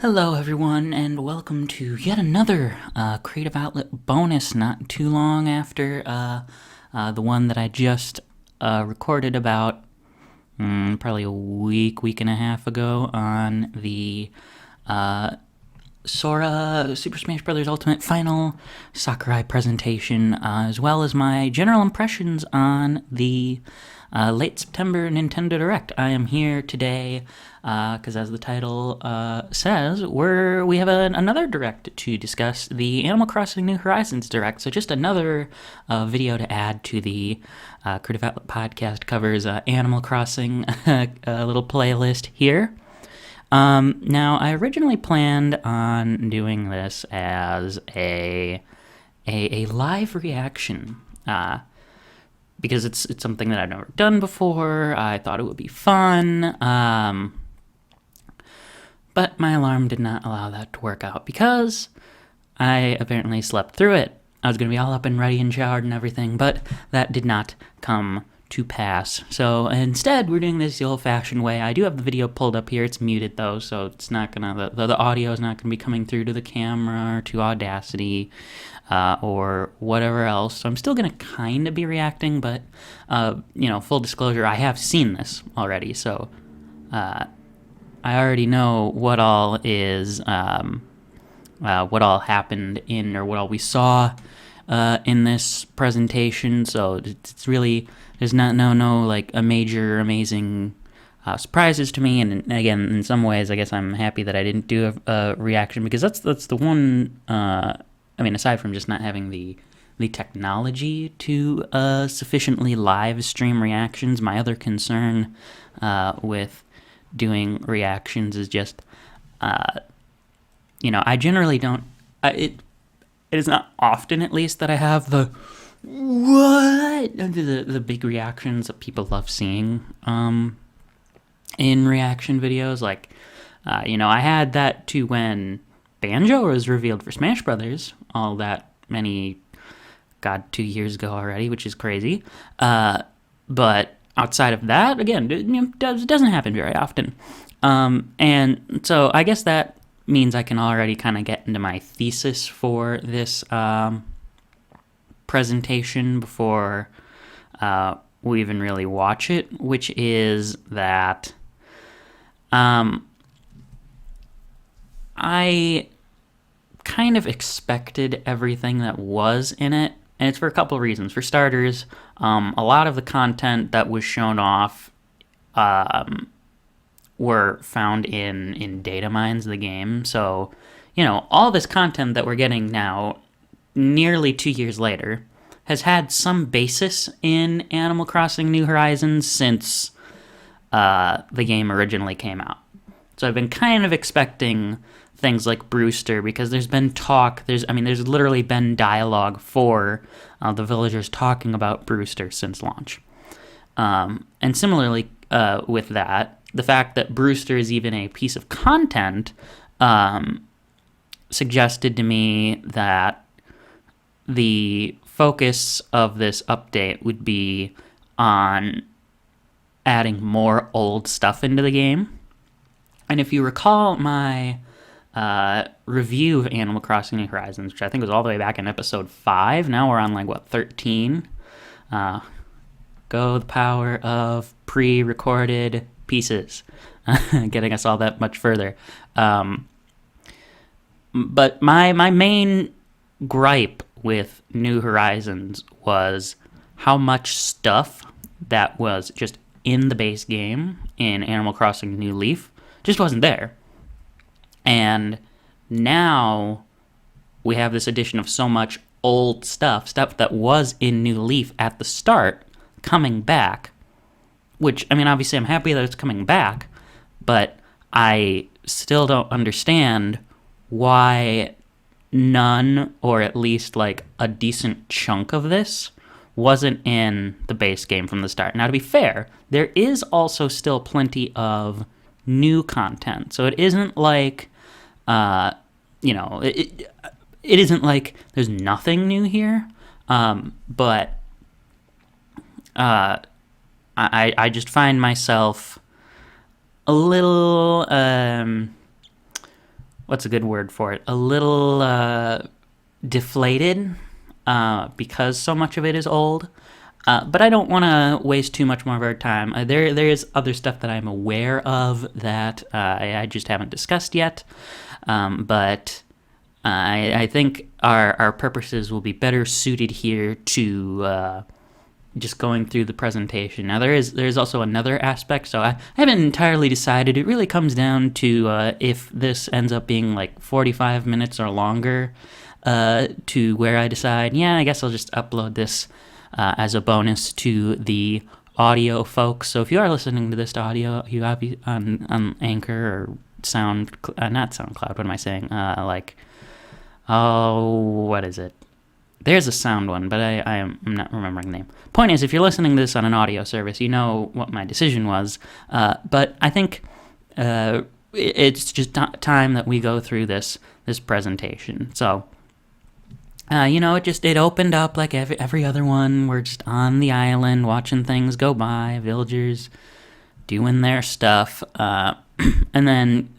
Hello, everyone, and welcome to yet another Creative Outlet bonus. Not too long after the one that I just recorded about probably a week and a half ago on the Sora Super Smash Bros. Ultimate Final Sakurai presentation, as well as my general impressions on the late September Nintendo Direct. I am here today because, as the title says, we have another Direct to discuss, the Animal Crossing New Horizons Direct. So just another video to add to the Creative Outlet podcast covers Animal Crossing a little playlist here. Now, I originally planned on doing this as a live reaction, because it's something that I've never done before. I thought it would be fun, but my alarm did not allow that to work out because I apparently slept through it. I was going to be all up and ready and showered and everything, but that did not come to pass. So instead, we're doing this the old-fashioned way. I do have the video pulled up here. It's muted though, so it's not gonna the audio is not gonna be coming through to the camera or to Audacity or whatever else. So I'm still gonna kind of be reacting, but full disclosure, I have seen this already, so I already know what all is what all happened in, or what all we saw in this presentation. So it's really, there's no like a major amazing surprises to me. And again, in some ways, I guess I'm happy that I didn't do a reaction, because that's the one. Aside from just not having the technology to sufficiently live stream reactions, my other concern with doing reactions is just I generally don't. It is not often, at least, that I have the big reactions that people love seeing in reaction videos. Like, I had that too when Banjo was revealed for Smash Brothers, all that many, 2 years ago already, which is crazy. But outside of that, again, it doesn't happen very often. And so I guess that means I can already kind of get into my thesis for this presentation before we even really watch it, which is that I kind of expected everything that was in it, and it's for a couple of reasons. For starters, a lot of the content that was shown off were found in data mines of the game. So, all this content that we're getting now, nearly 2 years later, has had some basis in Animal Crossing New Horizons since the game originally came out. So I've been kind of expecting things like Brewster, because there's been talk, there's literally been dialogue for the villagers talking about Brewster since launch. And similarly with that, the fact that Brewster is even a piece of content suggested to me that the focus of this update would be on adding more old stuff into the game. And if you recall my review of Animal Crossing New Horizons, which I think was all the way back in episode 5, now we're on 13. Go the power of pre-recorded pieces, getting us all that much further. But my main gripe with New Horizons was how much stuff that was just in the base game in Animal Crossing New Leaf just wasn't there. And now we have this addition of so much old stuff that was in New Leaf at the start, coming back, which, obviously I'm happy that it's coming back, but I still don't understand why none, or at least a decent chunk of this, wasn't in the base game from the start. Now, to be fair, there is also still plenty of new content, so it isn't like, it isn't like there's nothing new here, but I just find myself a little what's a good word for it? A little deflated because so much of it is old. But I don't want to waste too much more of our time. There is other stuff that I'm aware of that I just haven't discussed yet. But I think our purposes will be better suited here to just going through the presentation. Now there's also another aspect, so I haven't entirely decided. It really comes down to if this ends up being like 45 minutes or longer, to where I decide, yeah, I guess I'll just upload this as a bonus to the audio folks. So if you are listening to this audio, you have on Anchor or not SoundCloud. What am I saying? What is it? There's a sound one, but I'm not remembering the name. Point is, if you're listening to this on an audio service, you know what my decision was. But I think it's just time that we go through this presentation. So. It opened up like every other one. We're just on the island watching things go by, villagers doing their stuff. And then,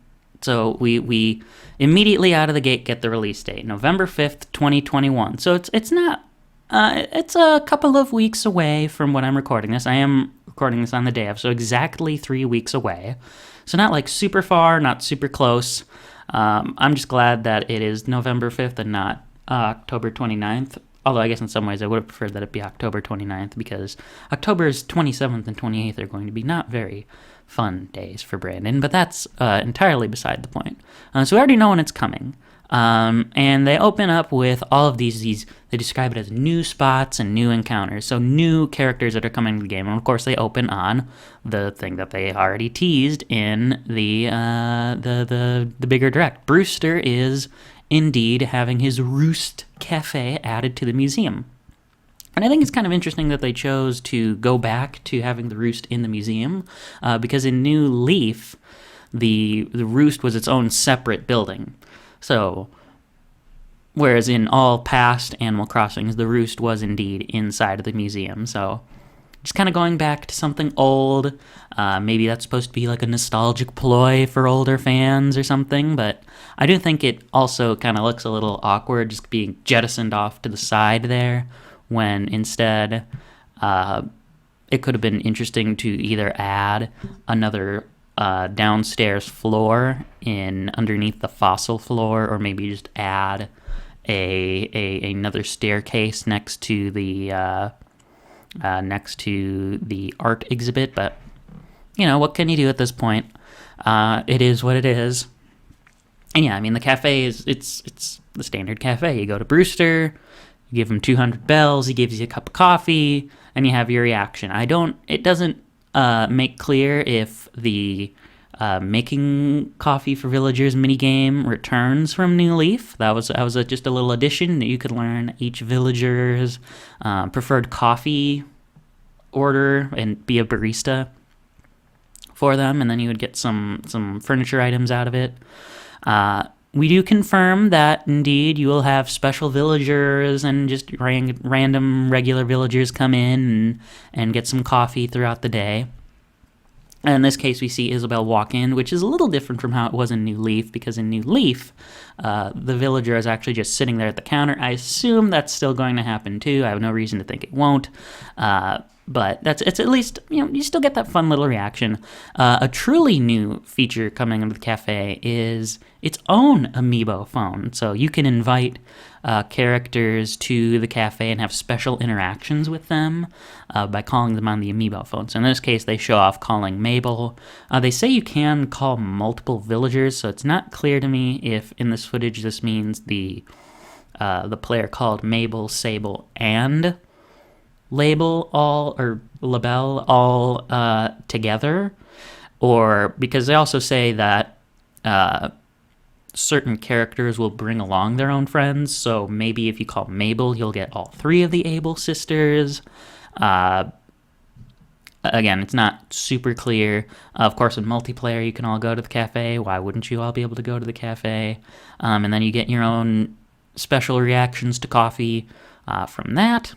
so we immediately out of the gate get the release date, November 5th, 2021. So it's not, it's a couple of weeks away from when I'm recording this. I am recording this on the day of, so exactly 3 weeks away. So not like super far, not super close. I'm just glad that it is November 5th and not October 29th, although I guess in some ways I would have preferred that it be October 29th, because October's 27th and 28th are going to be not very fun days for Brandon, but that's entirely beside the point. So we already know when it's coming, and they open up with all of these, they describe it as new spots and new encounters, so new characters that are coming to the game, and of course they open on the thing that they already teased in the bigger direct. Brewster is indeed having his Roost Cafe added to the museum. And I think it's kind of interesting that they chose to go back to having the Roost in the museum, because in New Leaf, the Roost was its own separate building. So, whereas in all past Animal Crossings, the Roost was indeed inside of the museum. So, just kind of going back to something old. Maybe that's supposed to be like a nostalgic ploy for older fans or something, but I do think it also kind of looks a little awkward just being jettisoned off to the side there, when instead it could have been interesting to either add another downstairs floor in underneath the fossil floor, or maybe just add another staircase next to the art exhibit. But what can you do at this point? It is what it is. And yeah, I mean, the cafe it's the standard cafe. You go to Brewster, you give him 200 bells, he gives you a cup of coffee, and you have your reaction. It doesn't make clear if the making coffee for villagers minigame returns from New Leaf. That was just a little addition that you could learn each villager's preferred coffee order and be a barista for them, and then you would get some furniture items out of it. We do confirm that indeed you will have special villagers and just random regular villagers come in and get some coffee throughout the day. And in this case, we see Isabelle walk in, which is a little different from how it was in New Leaf, because in New Leaf, the villager is actually just sitting there at the counter. I assume that's still going to happen too. I have no reason to think it won't. But it's at least, you still get that fun little reaction. A truly new feature coming into the cafe is its own amiibo phone. So you can invite characters to the cafe and have special interactions with them by calling them on the amiibo phone. So in this case, they show off calling Mabel. They say you can call multiple villagers, so it's not clear to me if in this footage this means the player called Mabel, Sable, and Label all together, or because they also say that certain characters will bring along their own friends, so maybe if you call Mabel, you'll get all three of the Able sisters. Again, it's not super clear. Of course, in multiplayer, you can all go to the cafe. Why wouldn't you all be able to go to the cafe? And then you get your own special reactions to coffee from that.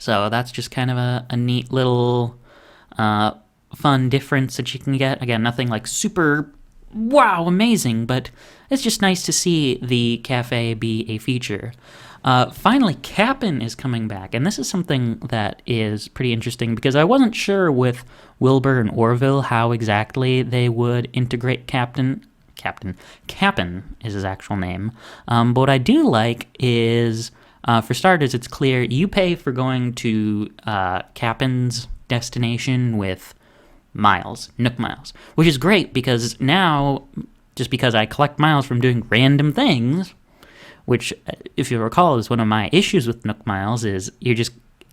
So that's just kind of a neat little fun difference that you can get. Again, nothing like super wow, amazing, but it's just nice to see the cafe be a feature. Finally, Cap'n is coming back, and this is something that is pretty interesting because I wasn't sure with Wilbur and Orville how exactly they would integrate Cap'n is his actual name. But what I do like is, for starters, it's clear you pay for going to Cap'n's destination with miles, Nook miles, which is great because now, just because I collect miles from doing random things, which, if you recall, is one of my issues with Nook miles, is you just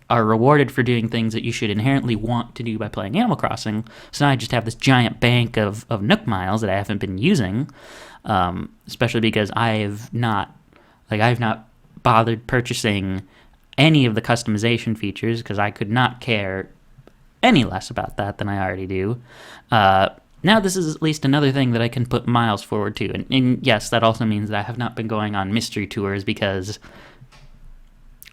are rewarded for doing things that you should inherently want to do by playing Animal Crossing. So now I just have this giant bank of Nook miles that I haven't been using, especially because I've not bothered purchasing any of the customization features because I could not care any less about that than I already do. Now this is at least another thing that I can put miles forward to. And yes, that also means that I have not been going on mystery tours because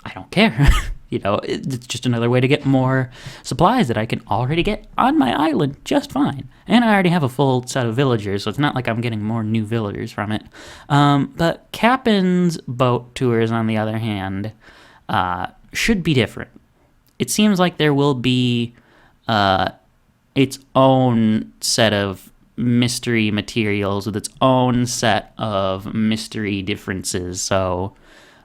I don't care. It's just another way to get more supplies that I can already get on my island just fine. And I already have a full set of villagers, so it's not like I'm getting more new villagers from it. But Cap'n's boat tours, on the other hand, should be different. It seems like there will be its own set of mystery materials with its own set of mystery differences. So,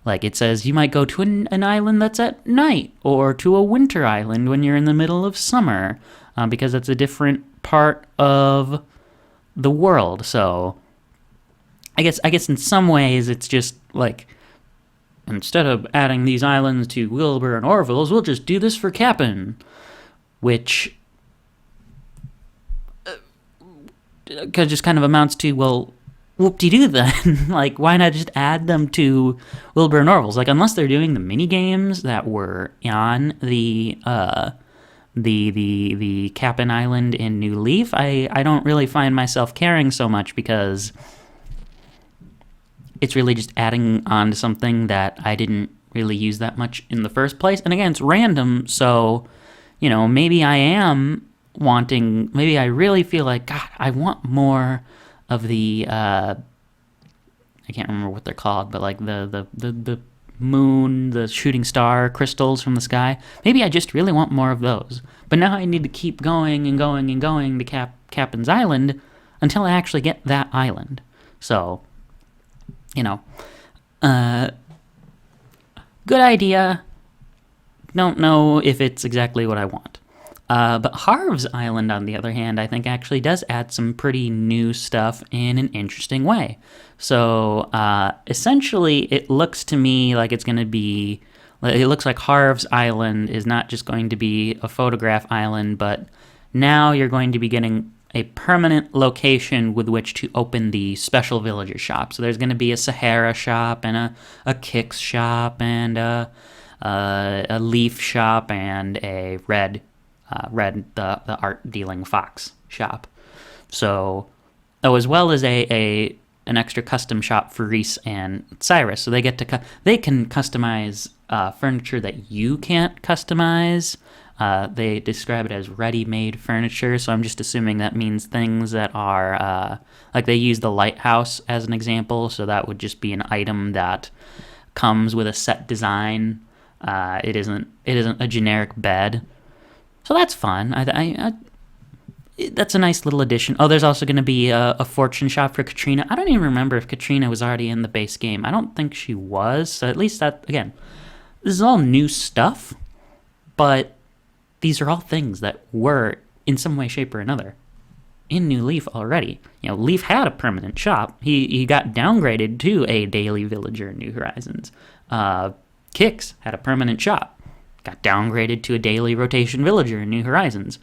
like, it says you might go to an island that's at night, or to a winter island when you're in the middle of summer, because it's a different part of the world. So, I guess in some ways it's just like, instead of adding these islands to Wilbur and Orville's, we'll just do this for Cap'n, which just kind of amounts to, well, whoop-de-doo then. Like, why not just add them to Wilbur and Orville's? Like, unless they're doing the mini games that were on the Cap'n Island in New Leaf, I don't really find myself caring so much because it's really just adding on to something that I didn't really use that much in the first place. And again, it's random, so, maybe maybe I really feel like, God, I want more of the, I can't remember what they're called, but like the moon, the shooting star crystals from the sky. Maybe I just really want more of those. But now I need to keep going and going and going to Cap'n's Island until I actually get that island. So, good idea. Don't know if it's exactly what I want. But Harv's Island, on the other hand, I think actually does add some pretty new stuff in an interesting way. So, essentially, it looks to me like it looks like Harv's Island is not just going to be a photograph island, but now you're going to be getting a permanent location with which to open the special villager shop. So there's going to be a Sahara shop and a Kix shop and a Leaf shop and a Red, the art dealing fox shop. So, as well as an extra custom shop for Reese and Cyrus. So they get to they can customize furniture that you can't customize. They describe it as ready-made furniture, so I'm just assuming that means things that are, like they use the lighthouse as an example, so that would just be an item that comes with a set design. It isn't a generic bed. So that's fun. That's a nice little addition. Oh, there's also going to be a fortune shop for Katrina. I don't even remember if Katrina was already in the base game. I don't think she was, so at least that, again, this is all new stuff, but these are all things that were, in some way, shape, or another, in New Leaf already. Leaf had a permanent shop. He got downgraded to a daily villager in New Horizons. Kix had a permanent shop. Got downgraded to a daily rotation villager in New Horizons.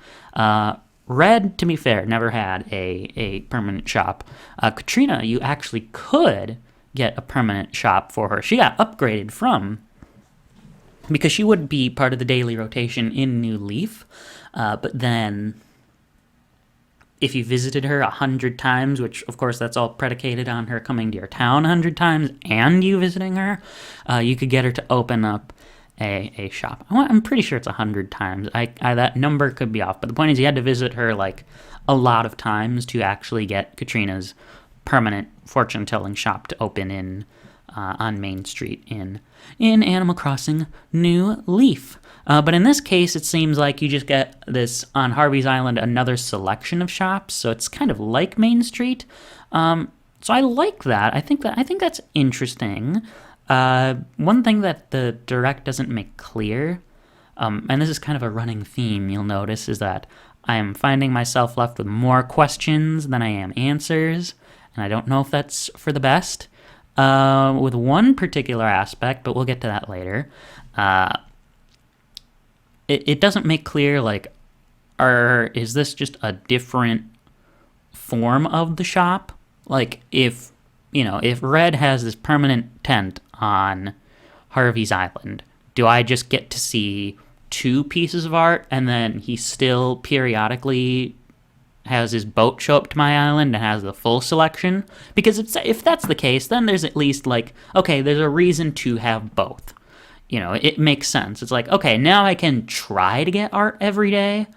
Red, to be fair, never had a permanent shop. Katrina, you actually could get a permanent shop for her. She got upgraded because she would be part of the daily rotation in New Leaf, but then if you visited her 100 times, which of course that's all predicated on her coming to your town 100 times and you visiting her, you could get her to open up a shop. I'm pretty sure it's 100 times. That number could be off, but the point is you had to visit her like a lot of times to actually get Katrina's permanent fortune-telling shop to open in on Main Street in Animal Crossing New Leaf. But in this case, it seems like you just get this, on Harvey's Island, another selection of shops, so it's kind of like Main Street. So I like that. I think that's interesting. One thing that the Direct doesn't make clear, and this is kind of a running theme you'll notice, is that I am finding myself left with more questions than I am answers, and I don't know if that's for the best. With one particular aspect, but we'll get to that later. It doesn't make clear, like, is this just a different form of the shop? Like, if Red has this permanent tent on Harvey's Island, do I just get to see 2 pieces of art, and then he still periodically has his boat show up to my island and has the full selection? Because if that's the case, then there's at least, like, okay, there's a reason to have both. It makes sense. It's like, okay, now I can try to get art every day,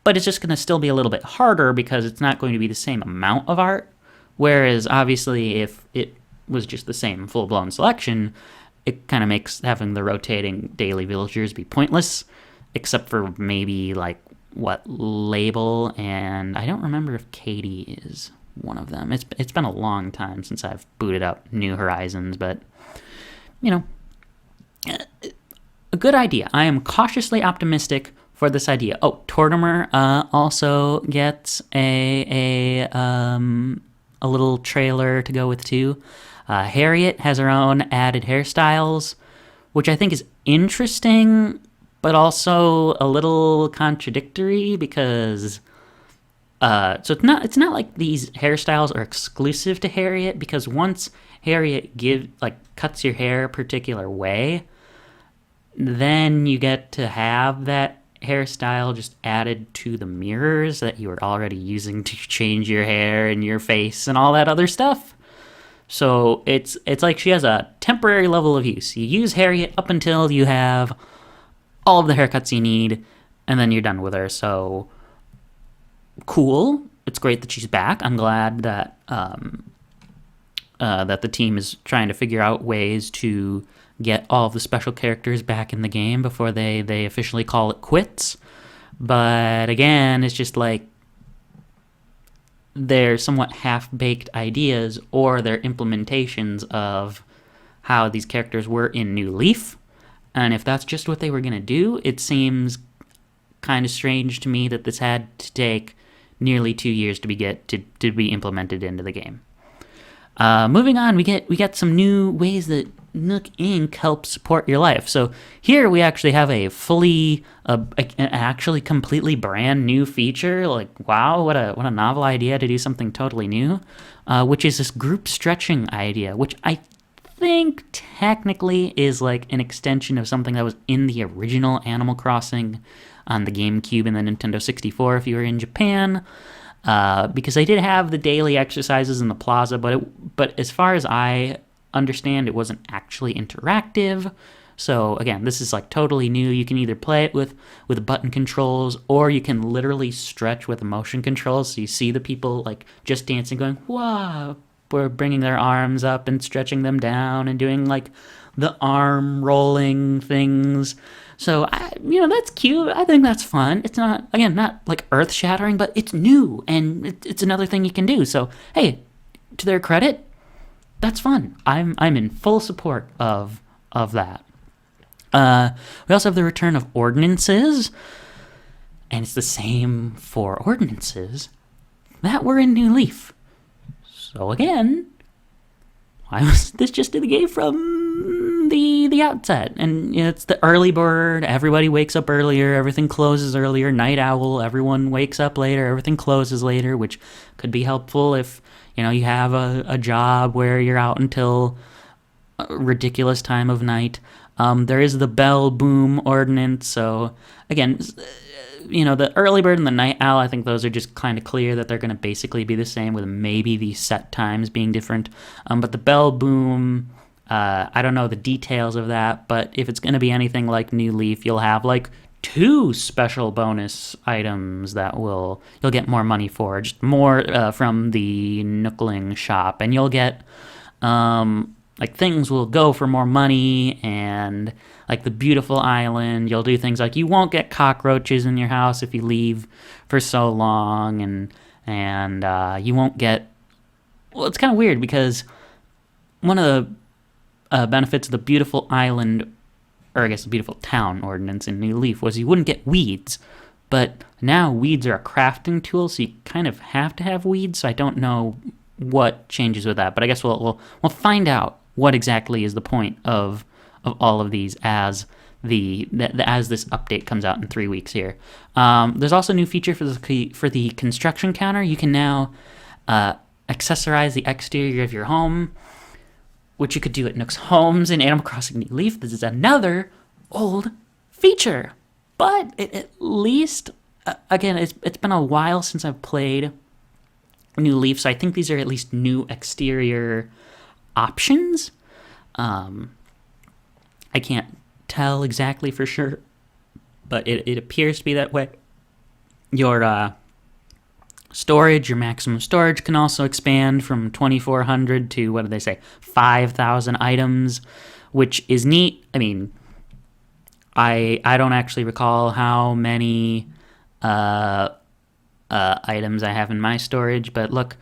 but it's just going to still be a little bit harder because it's not going to be the same amount of art. Whereas, obviously, if it was just the same full-blown selection, it kind of makes having the rotating daily villagers be pointless, except for maybe, like, Label, and I don't remember if Katie is one of them. It's been a long time since I've booted up New Horizons, but, a good idea. I am cautiously optimistic for this idea. Oh, Tortimer also gets a little trailer to go with too. Harriet has her own added hairstyles, which I think is interesting, but also a little contradictory because so it's not like these hairstyles are exclusive to Harriet, because once Harriet cuts your hair a particular way, then you get to have that hairstyle just added to the mirrors that you were already using to change your hair and your face and all that other stuff. So it's like she has a temporary level of use. You use Harriet up until you have all of the haircuts you need, and then you're done with her. So cool. It's great that she's back. I'm glad that that the team is trying to figure out ways to get all of the special characters back in the game before they officially call it quits. But again, it's just like they're somewhat half-baked ideas, or they're implementations of how these characters were in New Leaf. And if that's just what they were going to do, it seems kind of strange to me that this had to take nearly 2 years to be implemented into the game. Moving on, we get some new ways that Nook Inc. helps support your life. So here we actually have a actually completely brand new feature. Like, wow, what a novel idea to do something totally new, which is this group stretching idea, which I think technically is like an extension of something that was in the original Animal Crossing on the GameCube and the Nintendo 64 if you were in Japan. Because they did have the daily exercises in the plaza, but as far as I understand, it wasn't actually interactive. So again, this is like totally new. You can either play it with button controls, or you can literally stretch with motion controls. So you see the people like just dancing, going, wow, or bringing their arms up and stretching them down and doing like the arm rolling things. So, that's cute. I think that's fun. It's not like earth-shattering, but it's new, and it's another thing you can do. So, hey, to their credit, that's fun. I'm in full support of that. We also have the return of ordinances, and it's the same for ordinances that were in New Leaf. So again, why was this just in the game from the outset? And it's the early bird. Everybody wakes up earlier. Everything closes earlier. Night owl. Everyone wakes up later. Everything closes later, which could be helpful if you have a job where you're out until a ridiculous time of night. There is the bell boom ordinance. So again, the early bird and the night owl, I think those are just kind of clear that they're going to basically be the same, with maybe the set times being different. But the bell boom, I don't know the details of that, but if it's going to be anything like New Leaf, you'll have like 2 special bonus items that you'll get more money for, just more from the Nookling shop, and you'll get like things will go for more money, and like the beautiful island, you'll do things like you won't get cockroaches in your house if you leave for so long, and you won't get. Well, it's kind of weird because one of the benefits of the beautiful island, or I guess the beautiful town ordinance in New Leaf, was you wouldn't get weeds. But now weeds are a crafting tool, so you kind of have to have weeds. So I don't know what changes with that, but I guess we'll find out what exactly is the point of all of these as as this update comes out in 3 weeks here. There's also a new feature for the construction counter. You can now accessorize the exterior of your home, which you could do at Nook's Homes in Animal Crossing New Leaf. This is another old feature, but at least, again, it's been a while since I've played New Leaf, so I think these are at least new exterior options. I can't tell exactly for sure, but it appears to be that way. Your storage, your maximum storage can also expand from 2,400 to, what did they say, 5,000 items, which is neat. I mean, I don't actually recall how many items I have in my storage, but look,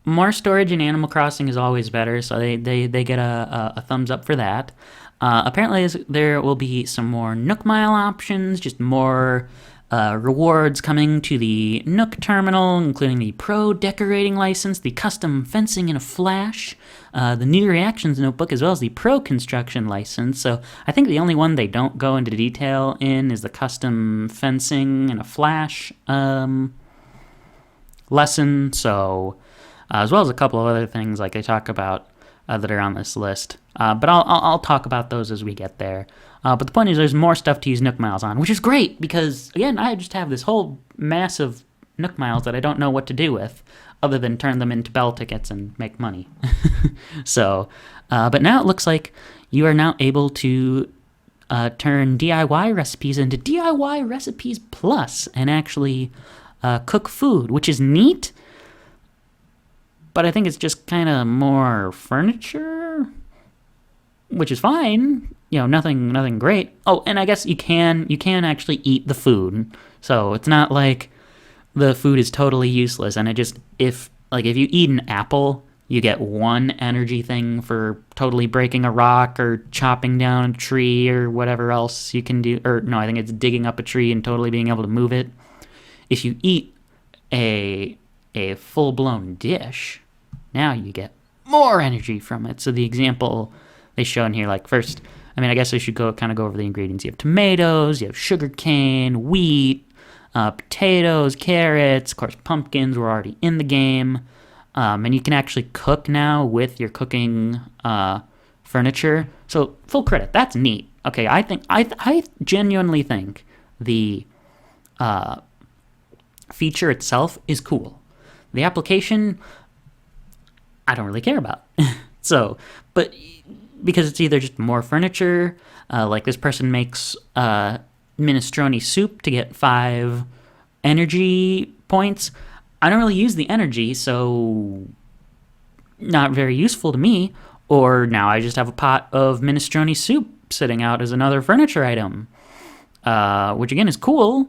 more storage in Animal Crossing is always better, so they get a thumbs up for that. Apparently there will be some more Nook Mile options, just more rewards coming to the Nook terminal, including the Pro Decorating License, the Custom Fencing in a Flash, the New Reactions Notebook, as well as the Pro Construction License. So I think the only one they don't go into detail in is the Custom Fencing in a Flash lesson. So as well as a couple of other things like they talk about that are on this list. But I'll talk about those as we get there. But the point is there's more stuff to use Nook Miles on, which is great because, again, I just have this whole mass of Nook Miles that I don't know what to do with other than turn them into bell tickets and make money. So, but now it looks like you are now able to turn DIY recipes into DIY Recipes Plus and actually cook food, which is neat. But I think it's just kind of more furniture, which is fine. You know, nothing great. Oh, and I guess you can actually eat the food. So it's not like the food is totally useless. And if you eat an apple, you get 1 energy thing for totally breaking a rock or chopping down a tree or whatever else you can do. Or no, I think it's digging up a tree and totally being able to move it. If you eat a full-blown dish, now you get more energy from it. So the example they show in here, like first, I mean, I guess I should go over the ingredients. You have tomatoes, you have sugar cane, wheat, potatoes, carrots, of course, pumpkins were already in the game. And you can actually cook now with your cooking furniture. So full credit, that's neat. Okay, I genuinely think the feature itself is cool. The application, I don't really care about. So, but because it's either just more furniture, like this person makes minestrone soup to get 5 energy points. I don't really use the energy, so not very useful to me. Or now I just have a pot of minestrone soup sitting out as another furniture item, which again is cool.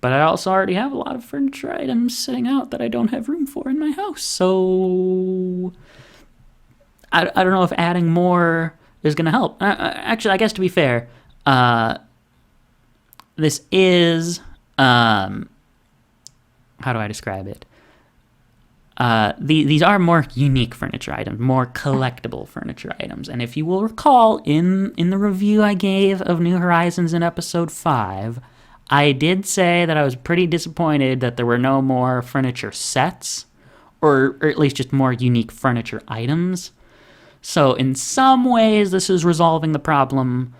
But I also already have a lot of furniture items sitting out that I don't have room for in my house. So I don't know if adding more is going to help. Actually, I guess to be fair, this is, how do I describe it? These are more unique furniture items, more collectible furniture items. And if you will recall, in the review I gave of New Horizons in episode 5, I did say that I was pretty disappointed that there were no more furniture sets, or at least just more unique furniture items. So in some ways, this is resolving the problem,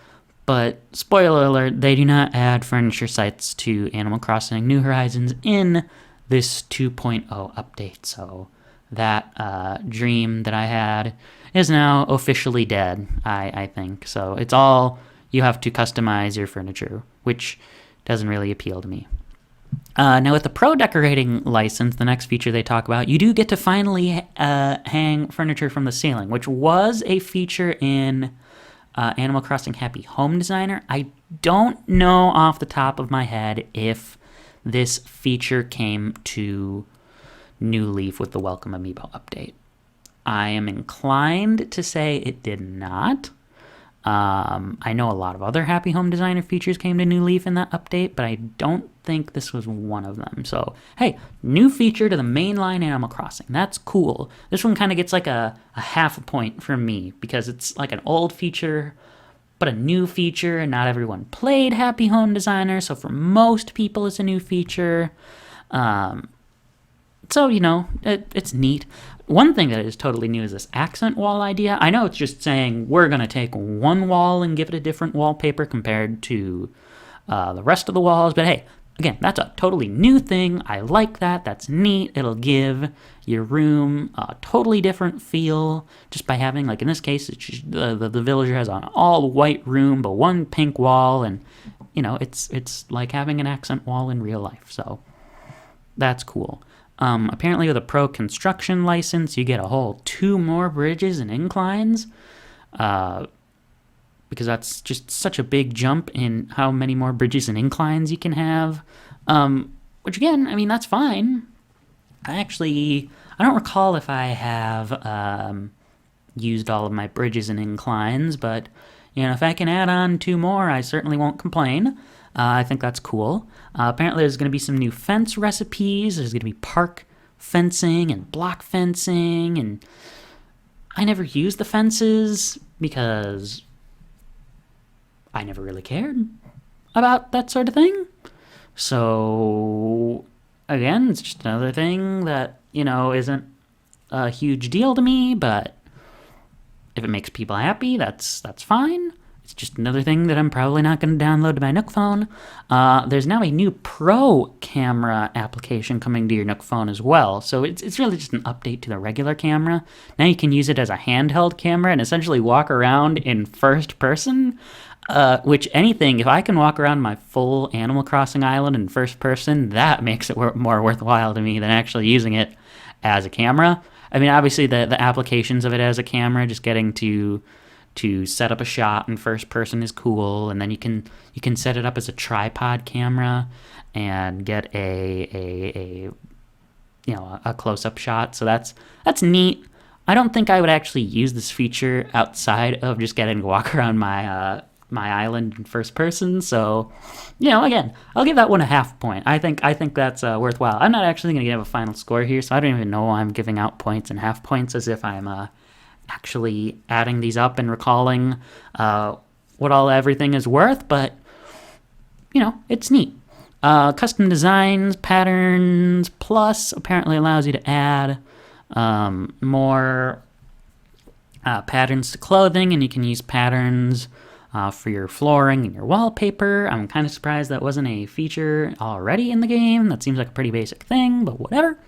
but spoiler alert, they do not add furniture sets to Animal Crossing New Horizons in this 2.0 update. So that dream that I had is now officially dead, I think. So it's all you have to customize your furniture, which doesn't really appeal to me. Now, with the Pro Decorating license, the next feature they talk about, you do get to finally hang furniture from the ceiling, which was a feature in Animal Crossing Happy Home Designer. I don't know off the top of my head if this feature came to New Leaf with the Welcome Amiibo update. I am inclined to say it did not. I know a lot of other Happy Home Designer features came to New Leaf in that update, but I don't think this was one of them. So, hey, new feature to the mainline Animal Crossing. That's cool. This one kind of gets like a half a point from me because it's like an old feature, but a new feature, and not everyone played Happy Home Designer, so for most people it's a new feature. So, it's neat. One thing that is totally new is this accent wall idea. I know it's just saying we're going to take one wall and give it a different wallpaper compared to the rest of the walls. But hey, again, that's a totally new thing. I like that. That's neat. It'll give your room a totally different feel just by having, like in this case, it's just, the villager has an all white room but one pink wall. And, it's like having an accent wall in real life. So that's cool. Apparently with a Pro Construction license, you get a whole 2 more bridges and inclines, because that's just such a big jump in how many more bridges and inclines you can have, which again, I mean, that's fine. I don't recall if I have used all of my bridges and inclines, but, if I can add on 2 more, I certainly won't complain. I think that's cool. Apparently there's going to be some new fence recipes. There's going to be park fencing and block fencing. And I never used the fences because I never really cared about that sort of thing. So, again, it's just another thing that, isn't a huge deal to me. But if it makes people happy, that's fine. It's just another thing that I'm probably not going to download to my Nook phone. There's now a new Pro camera application coming to your Nook phone as well. So it's really just an update to the regular camera. Now you can use it as a handheld camera and essentially walk around in first person. Which if I can walk around my full Animal Crossing island in first person, that makes it more worthwhile to me than actually using it as a camera. I mean, obviously the applications of it as a camera, just getting to set up a shot in first person is cool, and then you can set it up as a tripod camera and get a close-up shot. So that's neat. I don't think I would actually use this feature outside of just getting to walk around my island in first person. So, again, I'll give that one a half point. I think that's worthwhile. I'm not actually going to give a final score here, so I don't even know why I'm giving out points and half points as if I'm actually adding these up and recalling what everything is worth, but it's neat. Custom designs, patterns, plus apparently allows you to add more patterns to clothing, and you can use patterns for your flooring and your wallpaper. I'm kind of surprised that wasn't a feature already in the game. That seems like a pretty basic thing, but whatever.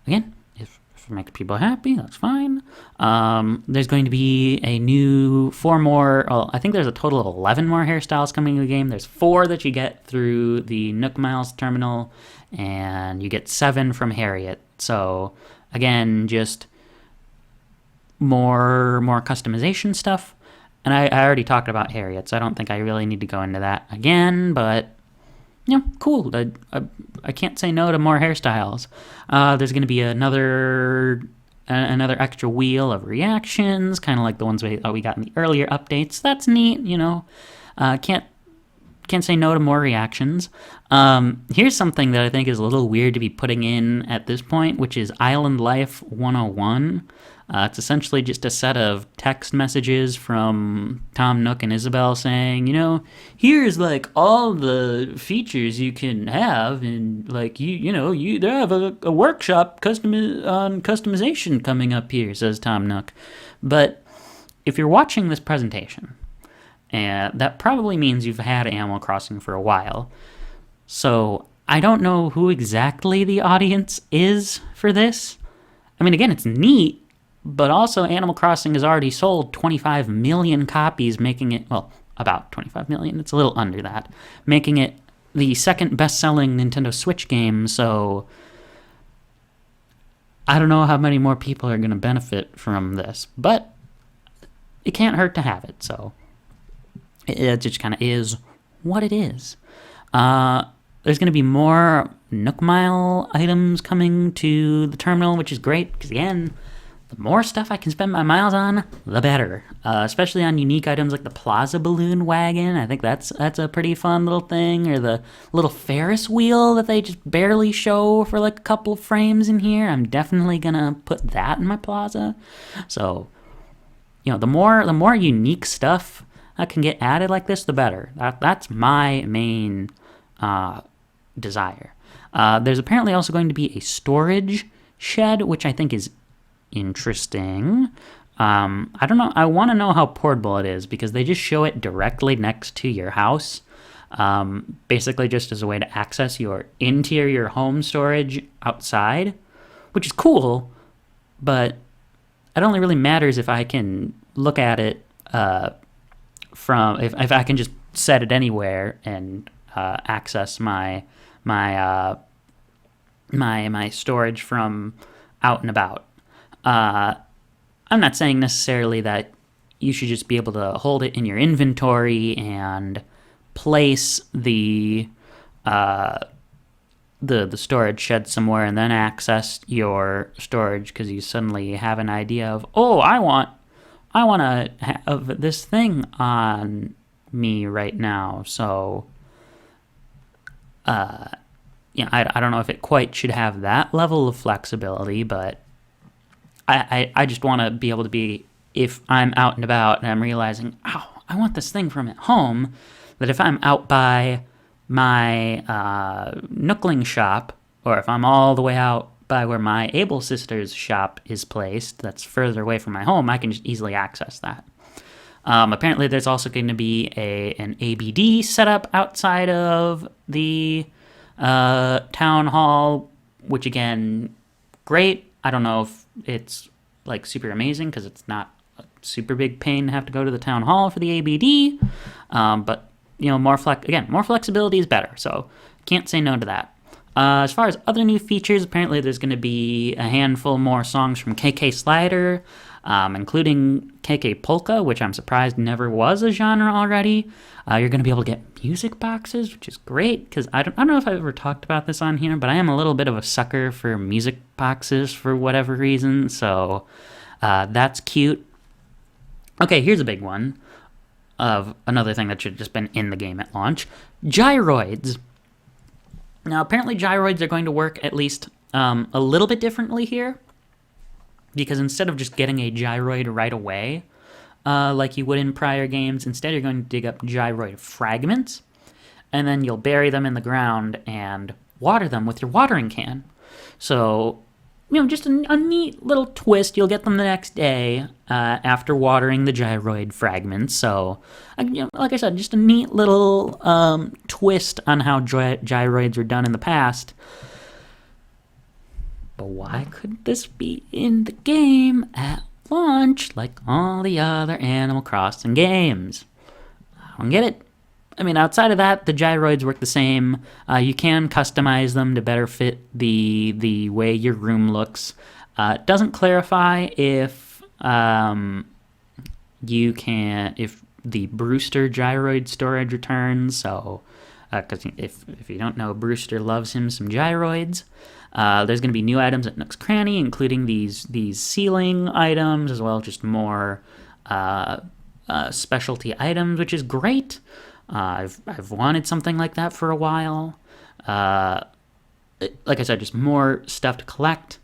Again, if it makes people happy, that's fine. There's going to be a new 4 more, I think there's a total of 11 more hairstyles coming in the game. There's 4 that you get through the Nook Miles terminal, and you get 7 from Harriet. So, again, just more customization stuff. And I already talked about Harriet, so I don't think I really need to go into that again, but cool. I can't say no to more hairstyles. There's going to be another extra wheel of reactions, kind of like the ones we got in the earlier updates. That's neat, Can't say no to more reactions. Here's something that I think is a little weird to be putting in at this point, which is Island Life 101. It's essentially just a set of text messages from Tom Nook and Isabelle saying, here's like all the features you can have, and like they have a workshop on customization coming up here, says Tom Nook. But if you're watching this presentation, that probably means you've had Animal Crossing for a while. So I don't know who exactly the audience is for this. I mean, again, it's neat, but also Animal Crossing has already sold 25 million copies, making it, well, about 25 million. It's a little under that, making it the second best-selling Nintendo Switch game. So I don't know how many more people are going to benefit from this, but it can't hurt to have it. So it just kind of is what it is. There's going to be more Nook Mile items coming to the terminal, which is great because, again, the more stuff I can spend my miles on, the better. Especially on unique items like the Plaza Balloon Wagon. I think that's a pretty fun little thing. Or the little Ferris wheel that they just barely show for like a couple of frames in here. I'm definitely going to put that in my Plaza. So, the more unique stuff that can get added like this, the better. That's my main desire. There's apparently also going to be a storage shed, which I think is interesting. I don't know. I want to know how portable it is because they just show it directly next to your house, basically just as a way to access your interior home storage outside, which is cool, but it only really matters if I can look at it from if I can just set it anywhere and access my storage from out and about. I'm not saying necessarily that you should just be able to hold it in your inventory and place the storage shed somewhere and then access your storage because you suddenly have an idea of, I want to have this thing on me right now. So, I don't know if it quite should have that level of flexibility, but I just want to be able to be, if I'm out and about and I'm realizing, I want this thing from at home, that if I'm out by my Nookling shop, or if I'm all the way out by where my Able Sisters shop is placed, that's further away from my home, I can just easily access that. Apparently there's also going to be an ABD set up outside of the town hall, which again, great. I don't know if it's like super amazing because it's not a super big pain to have to go to the town hall for the ABD, but more flexibility is better, so can't say no to that. As far as other new features, apparently there's going to be a handful more songs from KK Slider, including KK Polka, which I'm surprised never was a genre already. You're going to be able to get music boxes, which is great, because I don't know if I've ever talked about this on here, but I am a little bit of a sucker for music boxes for whatever reason, so that's cute. Okay, here's a big one of another thing that should have just been in the game at launch. Gyroids. Now, apparently gyroids are going to work at least a little bit differently here, because instead of just getting a gyroid right away, like you would in prior games, instead you're going to dig up gyroid fragments, and then you'll bury them in the ground and water them with your watering can. So, just a neat little twist. You'll get them the next day after watering the gyroid fragments. So, like I said, just a neat little twist on how gyroids were done in the past. But why couldn't this be in the game at launch like all the other Animal Crossing games? I don't get it. I mean, outside of that, the gyroids work the same. You can customize them to better fit the way your room looks. It doesn't clarify if if the Brewster gyroid storage returns. So, because if you don't know, Brewster loves him some gyroids. There's going to be new items at Nook's Cranny, including these ceiling items, as well as just more specialty items, which is great. I've wanted something like that for a while. Like I said, just more stuff to collect.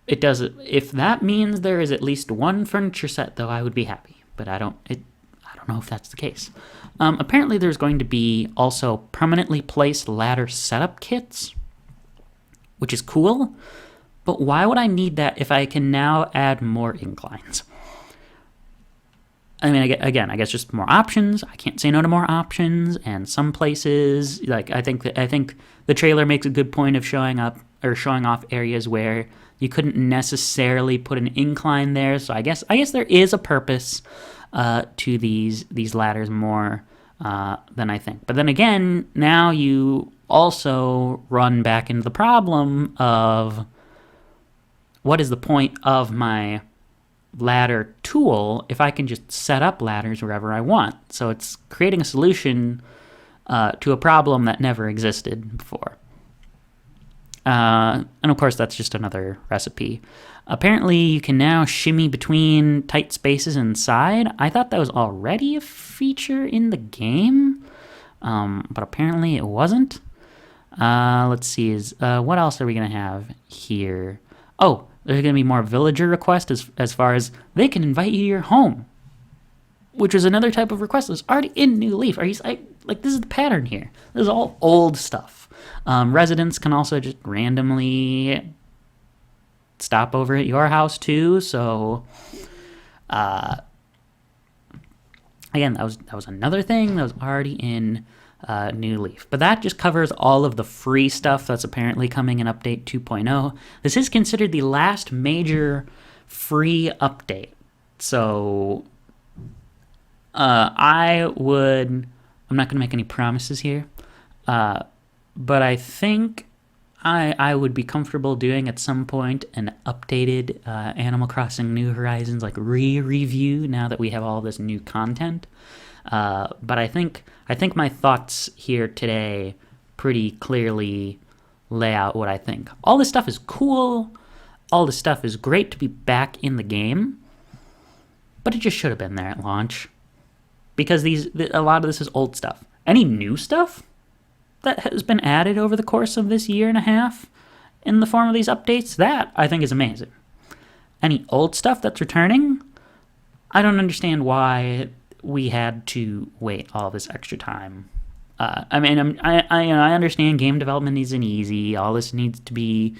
If that means there is at least one furniture set, though, I would be happy. But I don't know if that's the case. Apparently, there's going to be also permanently placed ladder setup kits, which is cool. But why would I need that if I can now add more inclines? I mean, again, I guess just more options. I can't say no to more options. And some places, like I think the trailer makes a good point of showing up or showing off areas where you couldn't necessarily put an incline there. So I guess there is a purpose to these ladders more than I think. But then again, now you also run back into the problem of what is the point of my ladder tool if I can just set up ladders wherever I want. So it's creating a solution to a problem that never existed before. And of course, that's just another recipe. Apparently, you can now shimmy between tight spaces inside. I thought that was already a feature in the game, but apparently it wasn't. Let's see, what else are we going to have here? Oh, there's going to be more villager requests as far as they can invite you to your home, which was another type of request that's already in New Leaf. Are you like this is the pattern here? This is all old stuff. Residents can also just randomly stop over at your house too. So, again, that was another thing that was already in New Leaf. But that just covers all of the free stuff that's apparently coming in Update 2.0. This is considered the last major free update. So, I'm not going to make any promises here. But I think I would be comfortable doing at some point an updated Animal Crossing New Horizons like review now that we have all this new content. But I think my thoughts here today pretty clearly lay out what I think. All this stuff is cool. All this stuff is great to be back in the game. But it just should have been there at launch. Because a lot of this is old stuff. Any new stuff that has been added over the course of this year and a half in the form of these updates, that I think is amazing. Any old stuff that's returning, I don't understand why we had to wait all this extra time. I mean, I understand game development isn't easy. All this needs to be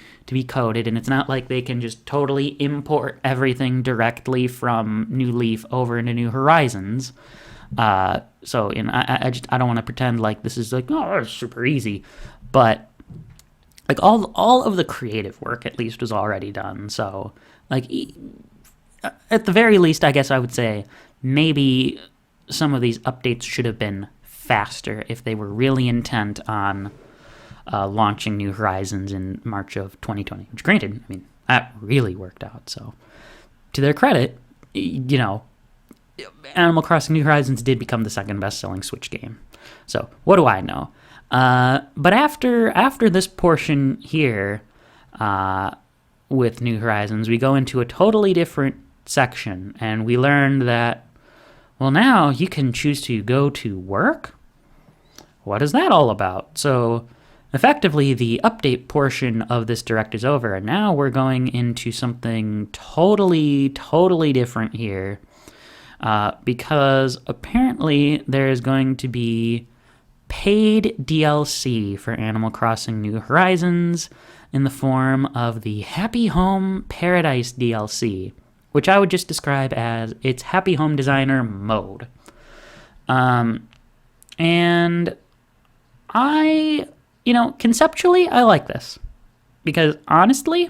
coded, and it's not like they can just totally import everything directly from New Leaf over into New Horizons. So I don't want to pretend like this is like, oh, it's super easy, but like all of the creative work at least was already done. So like at the very least, I guess I would say maybe some of these updates should have been faster if they were really intent on launching New Horizons in March of 2020, which granted, I mean, that really worked out. So to their credit, Animal Crossing New Horizons did become the second best-selling Switch game. So what do I know? But after this portion here with New Horizons, we go into a totally different section, and we learned that, well, now you can choose to go to work? What is that all about? So effectively, the update portion of this direct is over, and now we're going into something totally, totally different here. Because apparently there is going to be paid DLC for Animal Crossing New Horizons in the form of the Happy Home Paradise DLC, which I would just describe as its Happy Home Designer mode. And conceptually, I like this. Because honestly,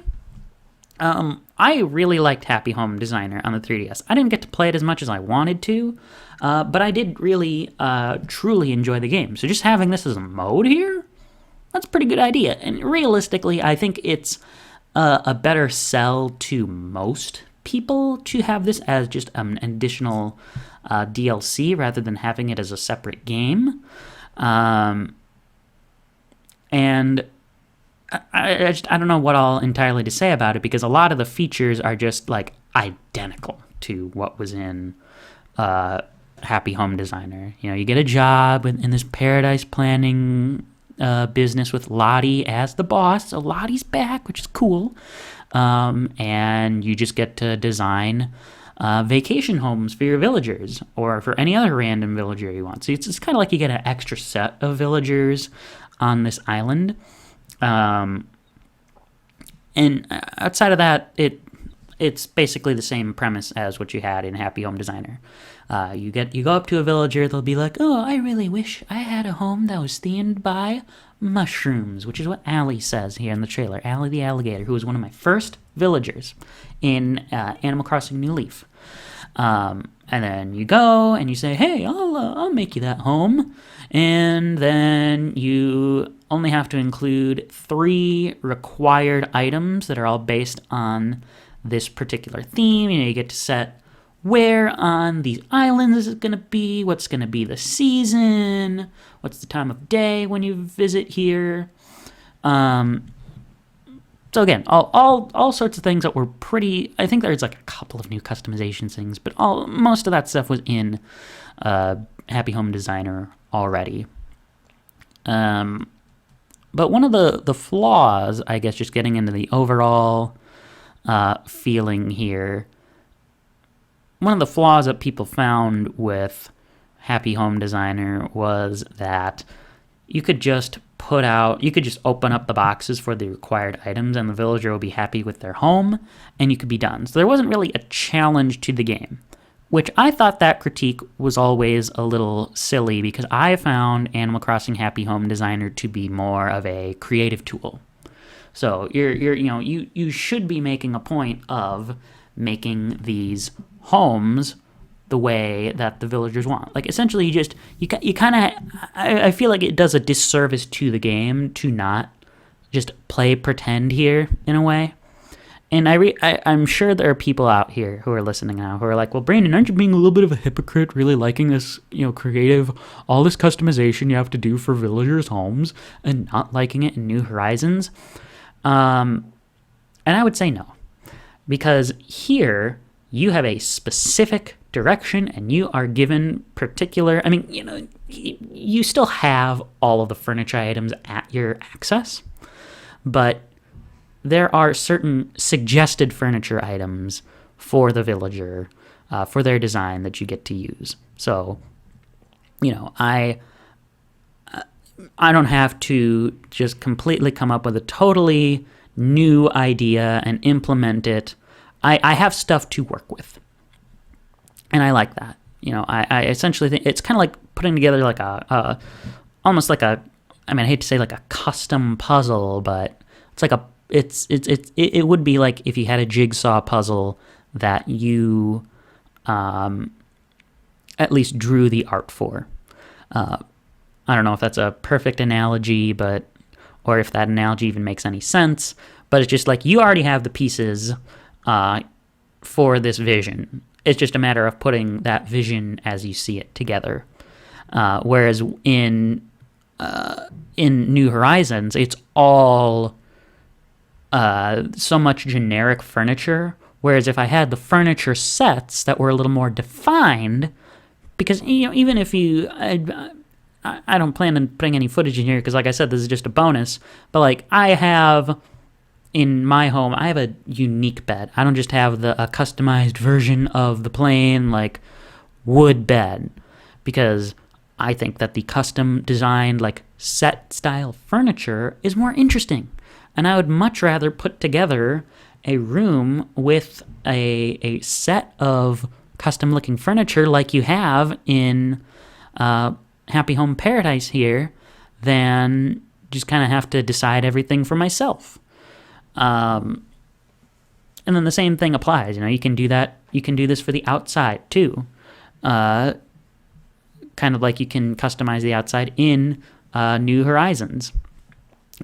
I really liked Happy Home Designer on the 3DS. I didn't get to play it as much as I wanted to, but I did really, truly enjoy the game. So just having this as a mode here, that's a pretty good idea. And realistically, I think it's a better sell to most people to have this as just an additional DLC rather than having it as a separate game. And I don't know what all entirely to say about it, because a lot of the features are just like identical to what was in Happy Home Designer. You get a job in this paradise planning business with Lottie as the boss. So Lottie's back, which is cool. And you just get to design vacation homes for your villagers or for any other random villager you want. So it's kind of like you get an extra set of villagers on this island. And outside of that, it's basically the same premise as what you had in Happy Home Designer. You go up to a villager, they'll be like, "Oh, I really wish I had a home that was themed by mushrooms," which is what Allie says here in the trailer. Allie the alligator, who was one of my first villagers in Animal Crossing New Leaf. And then you go and you say, "Hey, I'll make you that home," and then you only have to include 3 required items that are all based on this particular theme. You get to set where on these islands is it going to be, what's going to be the season, what's the time of day when you visit here. So again, all sorts of things that were pretty. I think there's like a couple of new customization things, but most of that stuff was in Happy Home Designer already. But one of the flaws, I guess, just getting into the overall feeling here, one of the flaws that people found with Happy Home Designer was that you could just open up the boxes for the required items and the villager will be happy with their home and you could be done. So there wasn't really a challenge to the game, which I thought that critique was always a little silly because I found Animal Crossing Happy Home Designer to be more of a creative tool. So you should be making a point of making these homes the way that the villagers want. Like essentially, you kind of. I feel like it does a disservice to the game to not just play pretend here in a way. And I'm sure there are people out here who are listening now who are like, "Well, Brandon, aren't you being a little bit of a hypocrite? Really liking this, creative, all this customization you have to do for villagers' homes, and not liking it in New Horizons?" And I would say no, because here you have a specific direction and you are given particular. I mean, you still have all of the furniture items at your access, but there are certain suggested furniture items for the villager, for their design that you get to use. So, I don't have to just completely come up with a totally new idea and implement it. I have stuff to work with, and I like that. I essentially think it's kind of like putting together like almost like a. I mean, I hate to say like a custom puzzle, but it's like it would be like if you had a jigsaw puzzle that you at least drew the art for. I don't know if that's a perfect analogy, or if that analogy even makes any sense, but it's just like you already have the pieces for this vision. It's just a matter of putting that vision as you see it together. Whereas in New Horizons, it's all so much generic furniture. Whereas if I had the furniture sets that were a little more defined, because even if I don't plan on putting any footage in here because, like I said, this is just a bonus. But like I have. In my home, I have a unique bed. I don't just have a customized version of the plain, like, wood bed. Because I think that the custom designed, like, set-style furniture is more interesting. And I would much rather put together a room with a set of custom-looking furniture like you have in Happy Home Paradise here than just kind of have to decide everything for myself. And then the same thing applies. You can do that. You can do this for the outside too. Kind of like you can customize the outside in New Horizons.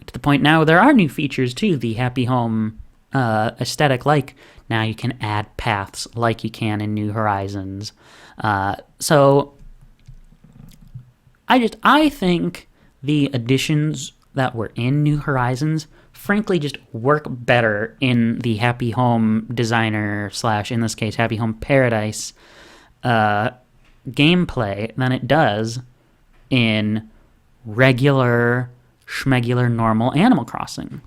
To the point now, there are new features to the Happy Home aesthetic. Like now you can add paths like you can in New Horizons. So I think the additions that were in New Horizons frankly just work better in the Happy Home Designer / in this case Happy Home Paradise gameplay than it does in regular schmegular normal Animal Crossing.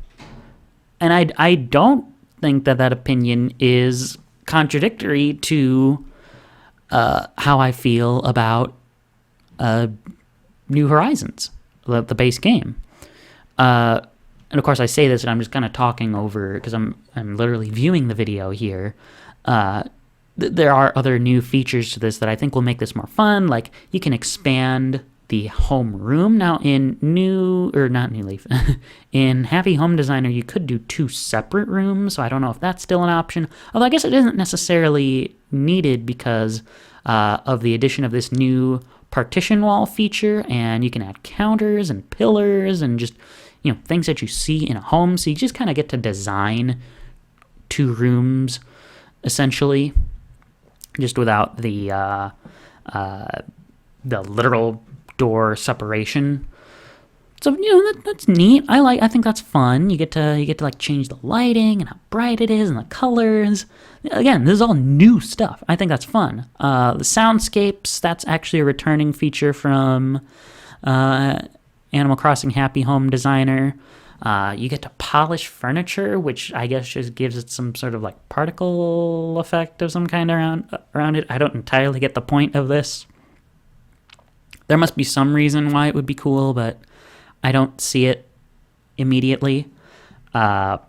And I don't think that opinion is contradictory to how I feel about New Horizons, the base game. and of course I say this and I'm just kind of talking over because I'm literally viewing the video here. There are other new features to this that I think will make this more fun. Like you can expand the home room. Now in not New Leaf, in Happy Home Designer, you could do 2 separate rooms. So I don't know if that's still an option. Although I guess it isn't necessarily needed because of the addition of this new partition wall feature, and you can add counters and pillars and just, things that you see in a home. So you just kind of get to design 2 rooms essentially, just without the literal door separation. So that's neat. I think that's fun. You get to like change the lighting and how bright it is and the colors. Again, this is all new stuff. I think that's fun. The soundscapes, that's actually a returning feature from Animal Crossing Happy Home Designer. You get to polish furniture, which I guess just gives it some sort of like particle effect of some kind around it. I don't entirely get the point of this. There must be some reason why it would be cool, but I don't see it immediately. And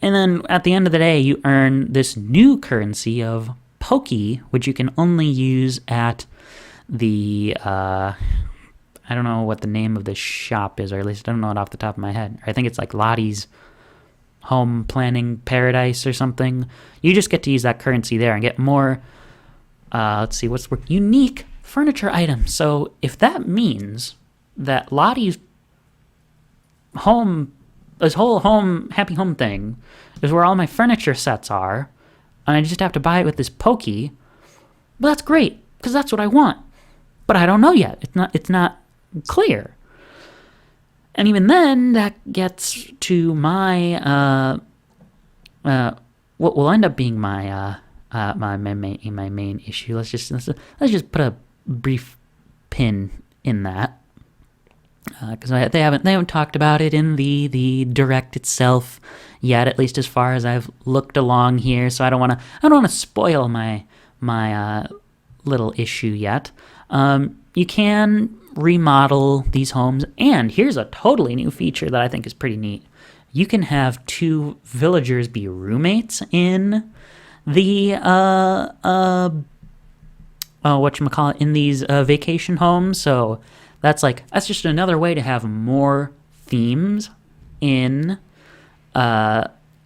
then at the end of the day, you earn this new currency of Poke, which you can only use at the, I don't know what the name of this shop is, or at least I don't know it off the top of my head. I think it's like Lottie's Home Planning Paradise or something. You just get to use that currency there and get more, let's see, unique furniture items. So if that means that Lottie's this whole happy home thing is where all my furniture sets are, and I just have to buy it with this Pokey, well, that's great, because that's what I want. But I don't know yet. It's not clear. And even then, that gets to my what will end up being my main issue. Let's just put a brief pin in that, because they haven't talked about it in the direct itself yet, at least as far as I've looked along here. So I don't want to spoil my little issue yet. You can remodel these homes, and here's a totally new feature that I think is pretty neat. You can have 2 villagers be roommates in the in these vacation homes. So that's just another way to have more themes in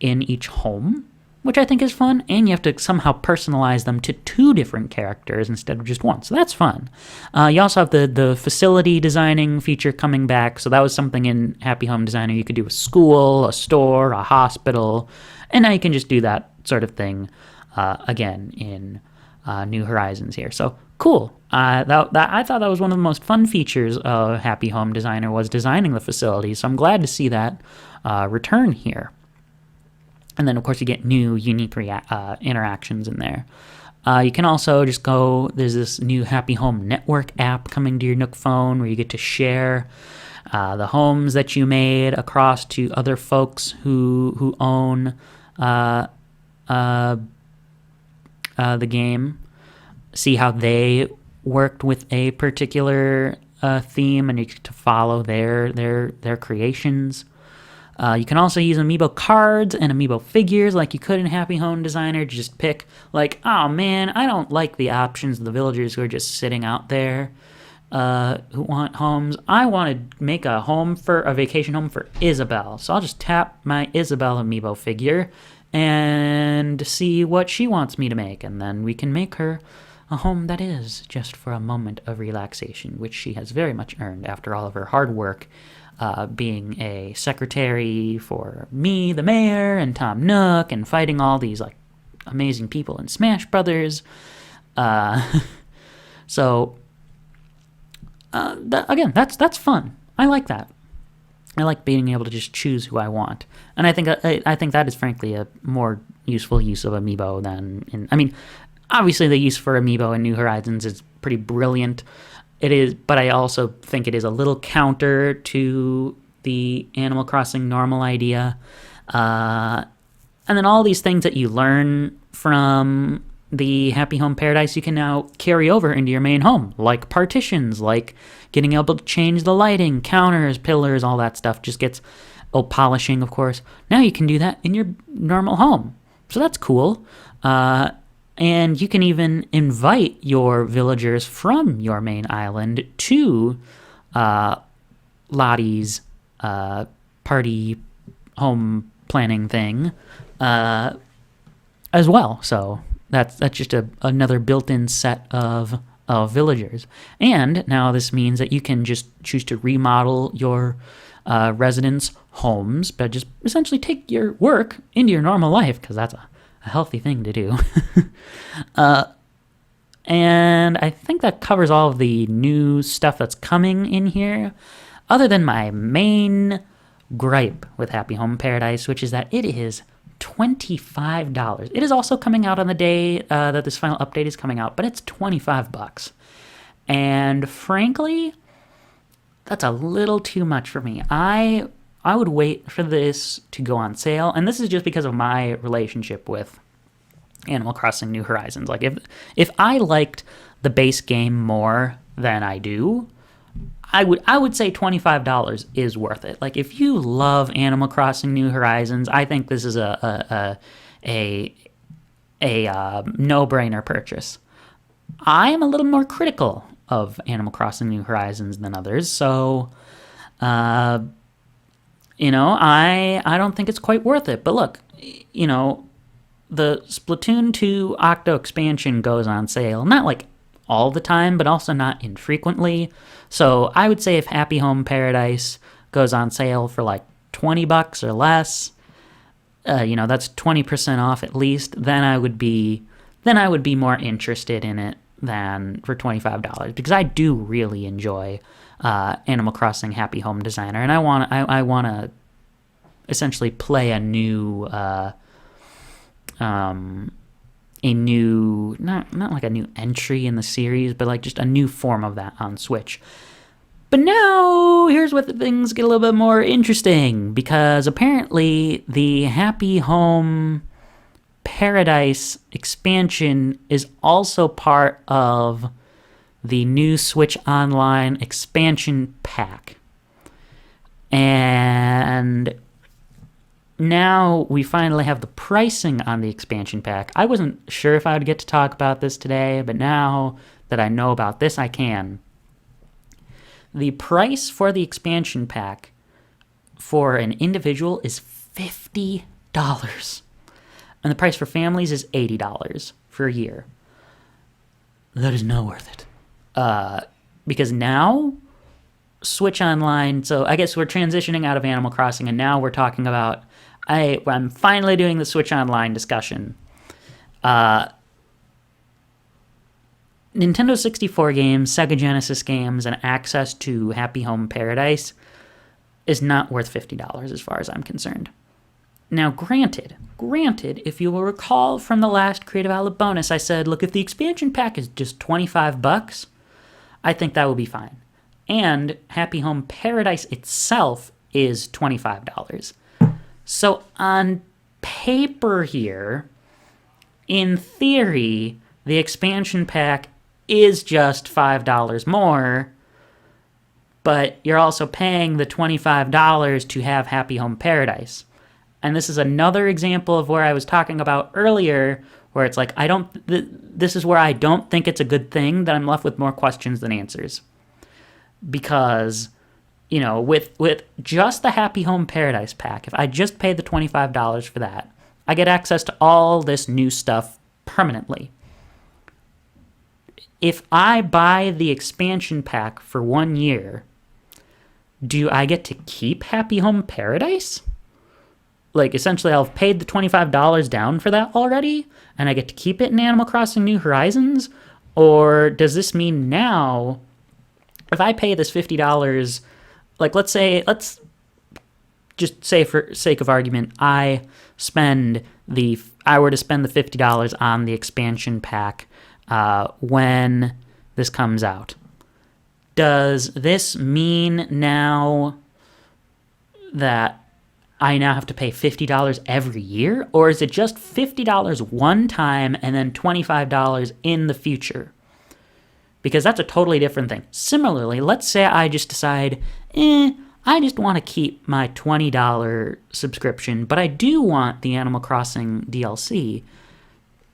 each home, which I think is fun. And you have to somehow personalize them to 2 different characters instead of just one. So that's fun. You also have the facility designing feature coming back. So that was something in Happy Home Designer you could do a school, a store, a hospital, and now you can just do that sort of thing again in New Horizons here. So cool. I thought that was one of the most fun features of Happy Home Designer, was designing the facilities. So I'm glad to see that return here. And then, of course, you get new, unique interactions in there. You can also just there's this new Happy Home Network app coming to your Nook phone where you get to share the homes that you made across to other folks who own the game. See how they worked with a particular theme, and you get to follow their creations. You can also use amiibo cards and amiibo figures like you could in Happy Home Designer to just pick, like, oh man, I don't like the options of the villagers who are just sitting out there who want homes. I want to make a vacation home for Isabel. So I'll just tap my Isabel amiibo figure and see what she wants me to make. And then we can make her a home that is just for a moment of relaxation, which she has very much earned after all of her hard work being a secretary for me, the mayor, and Tom Nook, and fighting all these like amazing people in Smash Brothers. So that's fun. I like that. I like being able to just choose who I want, and I think that is frankly a more useful use of amiibo than obviously the use for amiibo in New Horizons is pretty brilliant. It is, but I also think it is a little counter to the Animal Crossing normal idea. And then all these things that you learn from the Happy Home Paradise you can now carry over into your main home, like partitions, like getting able to change the lighting, counters, pillars, all that stuff just gets, polishing, of course. Now you can do that in your normal home. So that's cool. And you can even invite your villagers from your main island to Lottie's party home planning thing as well. So that's just another built-in set of villagers. And now this means that you can just choose to remodel your residents' homes, but just essentially take your work into your normal life, because that's a healthy thing to do. And I think that covers all of the new stuff that's coming in here, other than my main gripe with Happy Home Paradise, which is that it is $25. It is also coming out on the day that this final update is coming out, but it's $25. And frankly, that's a little too much for me. I would wait for this to go on sale, and this is just because of my relationship with Animal Crossing New Horizons. Like, if I liked the base game more than I do, I would say $25 is worth it. Like, if you love Animal Crossing New Horizons, I think this is a no-brainer purchase. I am a little more critical of Animal Crossing New Horizons than others, so I don't think it's quite worth it. But look, the Splatoon 2 Octo expansion goes on sale, not like all the time, but also not infrequently. So I would say if Happy Home Paradise goes on sale for like $20 or less, that's 20% off at least, then I would be more interested in it than for $25, because I do really enjoy Animal Crossing Happy Home Designer, and I want to essentially play a new not like a new entry in the series, but like just a new form of that on Switch. But now here's where things get a little bit more interesting, because apparently the Happy Home Paradise expansion is also part of the new Switch Online expansion pack. And now we finally have the pricing on the expansion pack. I wasn't sure if I would get to talk about this today, but now that I know about this, I can. The price for the expansion pack for an individual is $50. And the price for families is $80 for a year. That is not worth it. Because now, Switch Online, so I guess we're transitioning out of Animal Crossing, and now we're talking about, I'm finally doing the Switch Online discussion. Nintendo 64 games, Sega Genesis games, and access to Happy Home Paradise is not worth $50 as far as I'm concerned. Now, granted, if you will recall from the last Creative Outlet bonus, I said, look, if the expansion pack is just $25, I think that will be fine. And Happy Home Paradise itself is $25. So on paper here, in theory, the expansion pack is just $5 more, but you're also paying the $25 to have Happy Home Paradise. And this is another example of where I was talking about earlier, where it's like, this is where I don't think it's a good thing, that I'm left with more questions than answers. Because, with just the Happy Home Paradise pack, if I just pay the $25 for that, I get access to all this new stuff permanently. If I buy the expansion pack for 1 year, do I get to keep Happy Home Paradise? Like, essentially, I'll have paid the $25 down for that already, and I get to keep it in Animal Crossing New Horizons? Or does this mean now, if I pay this $50, like, let's just say for sake of argument, I were to spend the $50 on the expansion pack when this comes out. Does this mean now that I now have to pay $50 every year? Or is it just $50 one time and then $25 in the future? Because that's a totally different thing. Similarly, let's say I just decide, I just want to keep my $20 subscription, but I do want the Animal Crossing DLC.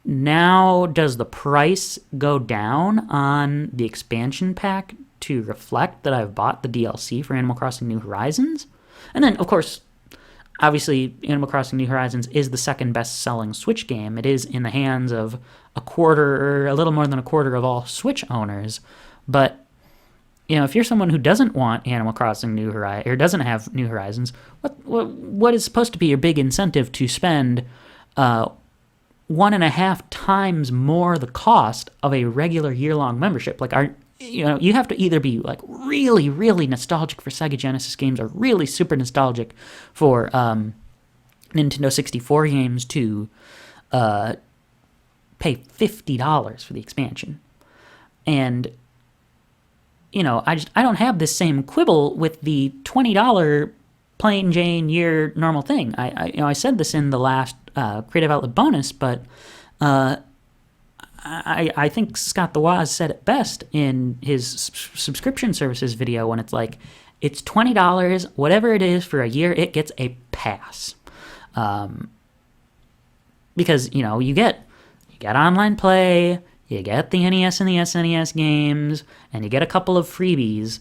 Now, does the price go down on the expansion pack to reflect that I've bought the DLC for Animal Crossing New Horizons? And then, of course, obviously, Animal Crossing New Horizons is the second best-selling Switch game. It is in the hands of a quarter, or a little more than a quarter of all Switch owners. But, if you're someone who doesn't want Animal Crossing New Horizons, or doesn't have New Horizons, what is supposed to be your big incentive to spend 1.5 times more the cost of a regular year-long membership? Like, you have to either be like really, really nostalgic for Sega Genesis games or really super nostalgic for Nintendo 64 games to pay $50 for the expansion. And I don't have this same quibble with the $20 plain Jane year normal thing. I said this in the last Creative Outlet bonus, but I think Scott the Waz said it best in his subscription services video when it's like, it's $20, whatever it is for a year, it gets a pass. Because, you get online play, you get the NES and the SNES games, and you get a couple of freebies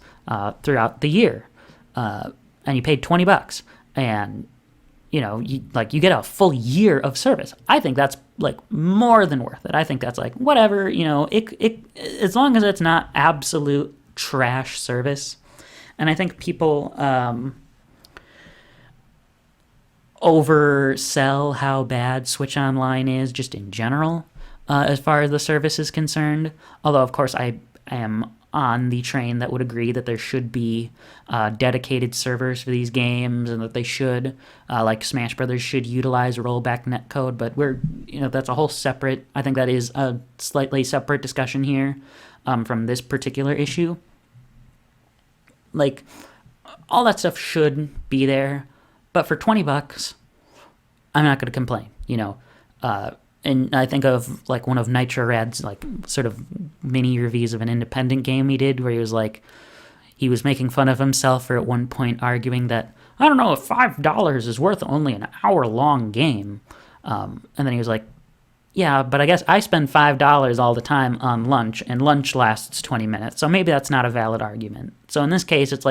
throughout the year. And you paid $20, and you get a full year of service. I think that's more than worth it. I think that's whatever, it as long as it's not absolute trash service. And I think people oversell how bad Switch Online is just in general, as far as the service is concerned. Although, of course, I am on the train that would agree that there should be dedicated servers for these games, and that they should, like Smash Brothers, should utilize rollback netcode. But that's a whole separate, I think that is a slightly separate discussion here from this particular issue. All that stuff should be there, but for $20, I'm not going to complain, And I think of one of Nitro Rad's sort of mini reviews of an independent game he did, where he was making fun of himself for at one point arguing that, I don't know if $5 is worth only an hour-long game. And then he was like, yeah, but I guess I spend $5 all the time on lunch, and lunch lasts 20 minutes, so maybe that's not a valid argument. So in this case, it's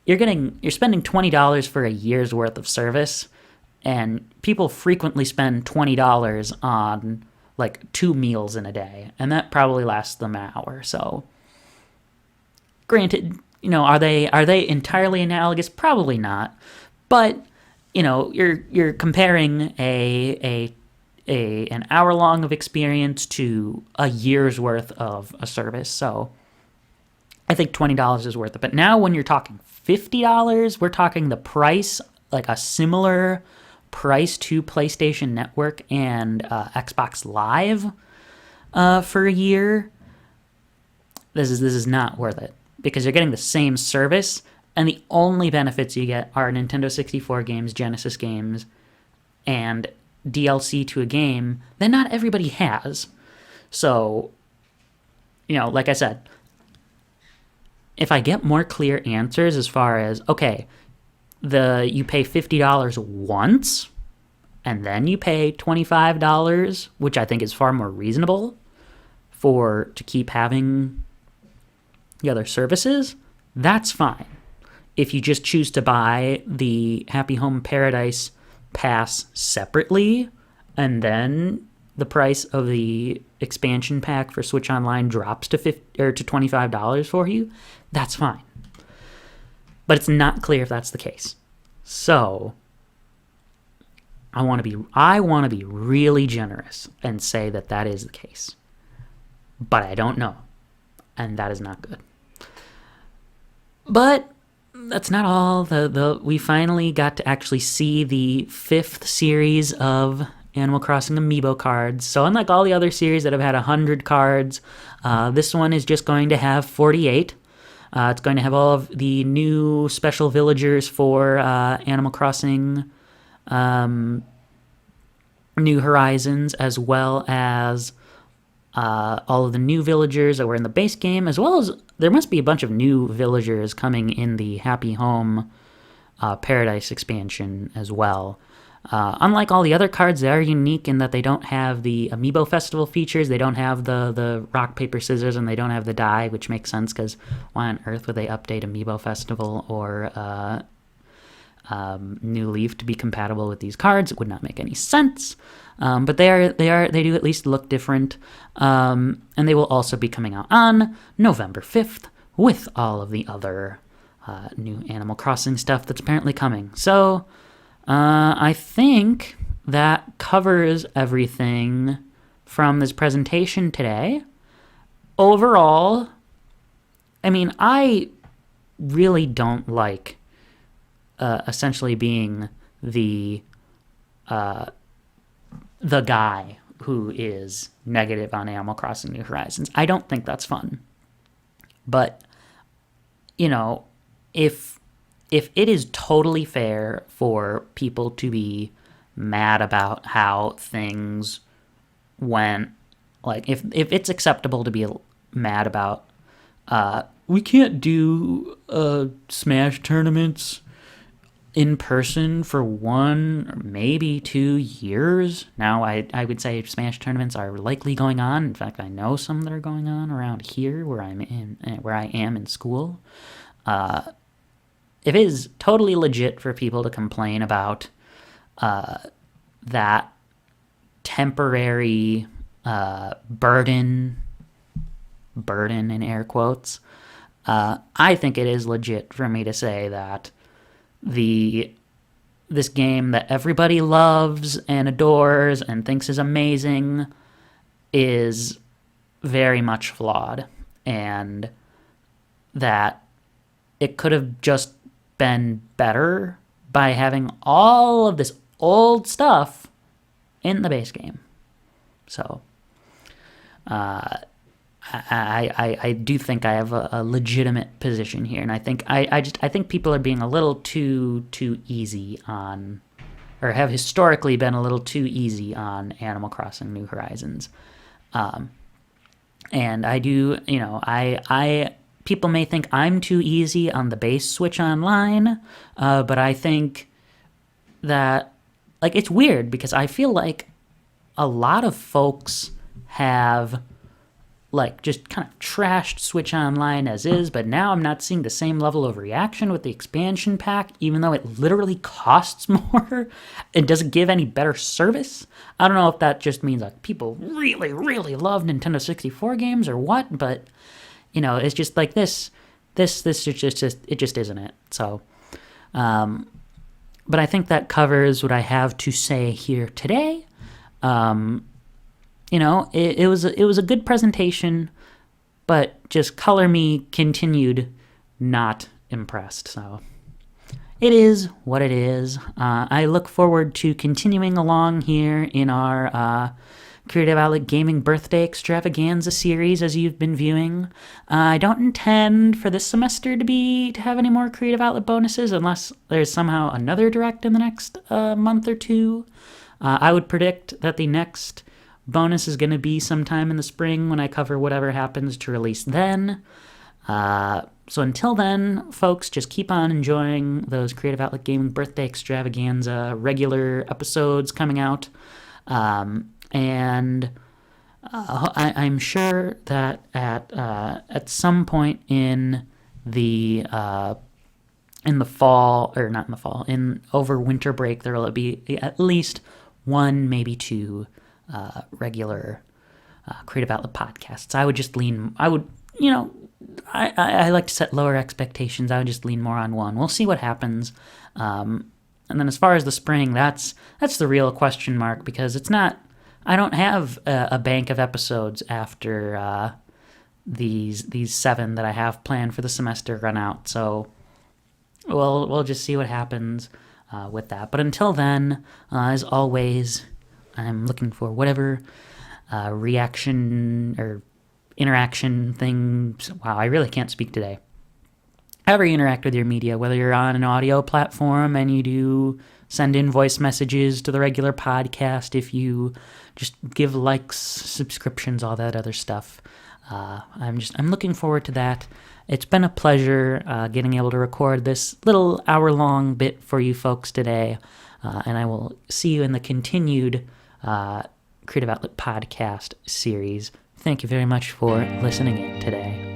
you're spending $20 for a year's worth of service, and people frequently spend $20 on 2 meals in a day, and that probably lasts them an hour. So, granted, are they entirely analogous? Probably not. But you're comparing an hour long of experience to a year's worth of a service. So, I think $20 is worth it. But now, when you're talking $50, we're talking the price, a similar price to PlayStation Network and Xbox Live for a year. This is not worth it, because you're getting the same service, and the only benefits you get are Nintendo 64 games, Genesis games, and DLC to a game that not everybody has. So, like I said, if I get more clear answers as far as, okay, you pay $50 once, and then you pay $25, which I think is far more reasonable to keep having the other services, that's fine. If you just choose to buy the Happy Home Paradise Pass separately, and then the price of the expansion pack for Switch Online drops to $25 for you, that's fine. But it's not clear if that's the case. So I want to be really generous and say that is the case. But I don't know. And that is not good. But that's not all. We finally got to actually see the 5th series of Animal Crossing Amiibo cards. So unlike all the other series that have had 100 cards, this one is just going to have 48. It's going to have all of the new special villagers for Animal Crossing New Horizons, as well as all of the new villagers that were in the base game, as well as there must be a bunch of new villagers coming in the Happy Home Paradise expansion as well. Unlike all the other cards, they are unique in that they don't have the Amiibo Festival features, they don't have the rock, paper, scissors, and they don't have the die, which makes sense because why on earth would they update Amiibo Festival or New Leaf to be compatible with these cards? It would not make any sense. But they do at least look different, and they will also be coming out on November 5th with all of the other new Animal Crossing stuff that's apparently coming. So I think that covers everything from this presentation today. Overall, I mean, I really don't like essentially being the guy who is negative on Animal Crossing New Horizons. I don't think that's fun. But, you know, if it is totally fair for people to be mad about how things went, like if it's acceptable to be mad about we can't do Smash tournaments in person for 1 or maybe 2 years. Now, I would say Smash tournaments are likely going on. In fact, I know some that are going on around here where I am in school. It is totally legit for people to complain about that temporary burden in air quotes. I think it is legit for me to say that this game that everybody loves and adores and thinks is amazing is very much flawed, and that it could have just been better by having all of this old stuff in the base game. So I do think I have a legitimate position here, and I think I think people are being a little too easy on, or have historically been a little too easy on Animal Crossing New Horizons. And I do, you know, I people may think I'm too easy on the base Switch Online, but I think that, like, it's weird because I feel like a lot of folks have, like, just kind of trashed Switch Online as is, but now I'm not seeing the same level of reaction with the expansion pack, even though it literally costs more and doesn't give any better service. I don't know if that just means, like, people really, really love Nintendo 64 games or what, but, you know, it's just like this is just it just isn't it. So, but I think that covers what I have to say here today. You know, it was a good presentation, but just Color Me continued not impressed. So it is what it is. I look forward to continuing along here in our Creative Outlet Gaming Birthday Extravaganza series, as you've been viewing. I don't intend for this semester to have any more Creative Outlet bonuses unless there's somehow another direct in the next month or two. I would predict that the next bonus is going to be sometime in the spring when I cover whatever happens to release then. So until then, folks, just keep on enjoying those Creative Outlet Gaming Birthday Extravaganza regular episodes coming out. And I'm sure that at some point in the fall, or not in the fall, over winter break, there will be at least 1, maybe 2 regular Creative Outlet podcasts. I like to set lower expectations. I would just lean more on one. We'll see what happens. And then as far as the spring, that's the real question mark, because it's not, I don't have a bank of episodes after these 7 that I have planned for the semester run out. So we'll just see what happens with that. But until then, as always, I'm looking for whatever reaction or interaction things. Wow, I really can't speak today. however you interact with your media, whether you're on an audio platform and you do send in voice messages to the regular podcast, if you just give likes, subscriptions, all that other stuff. I'm looking forward to that. It's been a pleasure getting able to record this little hour-long bit for you folks today, and I will see you in the continued Creative Outlet podcast series. Thank you very much for listening in today.